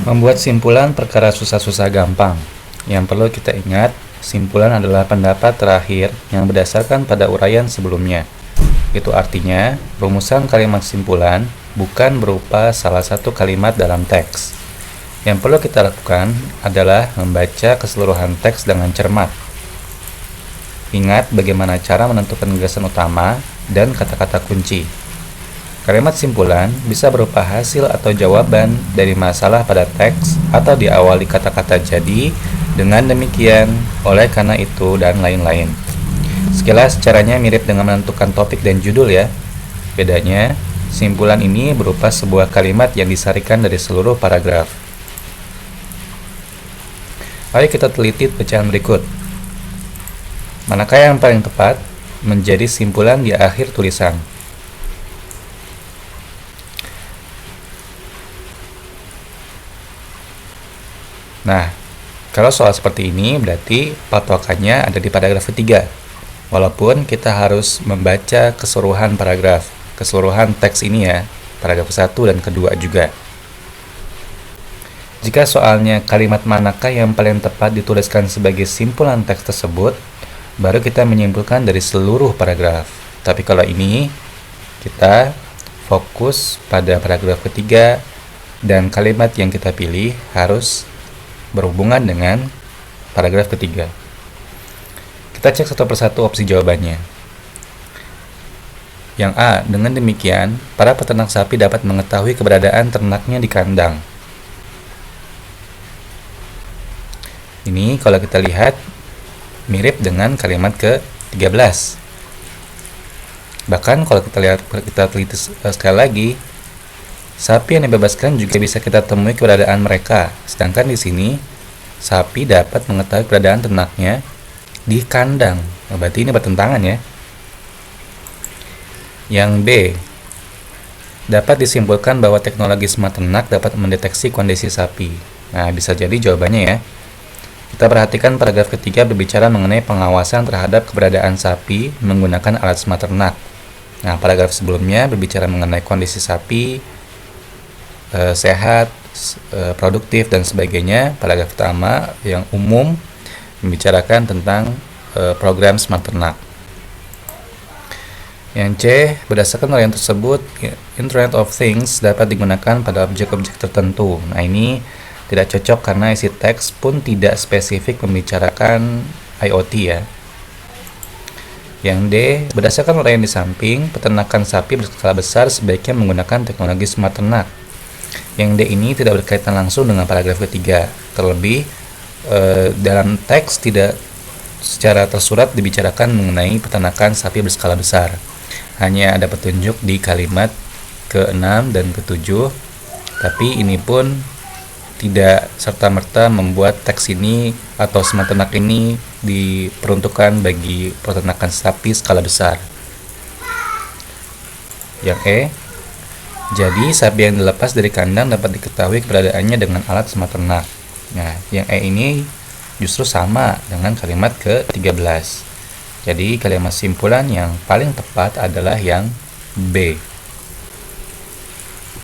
Membuat simpulan perkara susah-susah gampang. Yang perlu kita ingat, simpulan adalah pendapat terakhir yang berdasarkan pada uraian sebelumnya. Itu artinya, rumusan kalimat simpulan bukan berupa salah satu kalimat dalam teks. Yang perlu kita lakukan adalah membaca keseluruhan teks dengan cermat. Ingat bagaimana cara menentukan gagasan utama dan kata-kata kunci. Kalimat simpulan bisa berupa hasil atau jawaban dari masalah pada teks atau diawali kata-kata jadi, dengan demikian, oleh karena itu, dan lain-lain. Sekilas caranya mirip dengan menentukan topik dan judul ya. Bedanya, simpulan ini berupa sebuah kalimat yang disarikan dari seluruh paragraf. Ayo kita teliti bacaan berikut. Manakah yang paling tepat menjadi simpulan di akhir tulisan? Nah, kalau soal seperti ini berarti patokannya ada di paragraf ketiga. Walaupun kita harus membaca keseluruhan paragraf, keseluruhan teks ini ya, paragraf 1 dan kedua juga. Jika soalnya kalimat manakah yang paling tepat dituliskan sebagai simpulan teks tersebut, baru kita menyimpulkan dari seluruh paragraf. Tapi kalau ini, kita fokus pada paragraf ketiga dan kalimat yang kita pilih harus berhubungan dengan paragraf ketiga. Kita cek satu persatu opsi jawabannya. Yang A, dengan demikian, para peternak sapi dapat mengetahui keberadaan ternaknya di kandang. Ini kalau kita lihat mirip dengan kalimat ke-13. Bahkan kalau kita teliti sekali lagi, sapi yang dibebaskan juga bisa kita temui keberadaan mereka. Sedangkan di sini, sapi dapat mengetahui keberadaan ternaknya di kandang. Nah, berarti ini bertentangan ya. Yang B, dapat disimpulkan bahwa teknologi smart ternak dapat mendeteksi kondisi sapi. Nah, bisa jadi jawabannya ya. Kita perhatikan paragraf ketiga berbicara mengenai pengawasan terhadap keberadaan sapi menggunakan alat smart ternak. Nah, paragraf sebelumnya berbicara mengenai kondisi sapi sehat, produktif, dan sebagainya. Paragraf pertama yang umum membicarakan tentang program smart ternak. Yang C, berdasarkan uraian tersebut, Internet of Things dapat digunakan pada objek-objek tertentu. Nah, ini tidak cocok karena isi teks pun tidak spesifik membicarakan IoT ya. Yang D, berdasarkan uraian di samping, peternakan sapi berskala besar sebaiknya menggunakan teknologi smart ternak. Yang D ini tidak berkaitan langsung dengan paragraf ketiga. Terlebih, dalam teks tidak secara tersurat dibicarakan mengenai peternakan sapi berskala besar. Hanya ada petunjuk di kalimat ke-6 dan ke-7, tapi ini pun tidak serta-merta membuat teks ini atau smart ternak ini diperuntukkan bagi peternakan sapi skala besar. Yang E, jadi sapi yang dilepas dari kandang dapat diketahui keberadaannya dengan alat smart ternak. Nah, yang E ini justru sama dengan kalimat ke-13. Jadi kalimat simpulan yang paling tepat adalah yang B.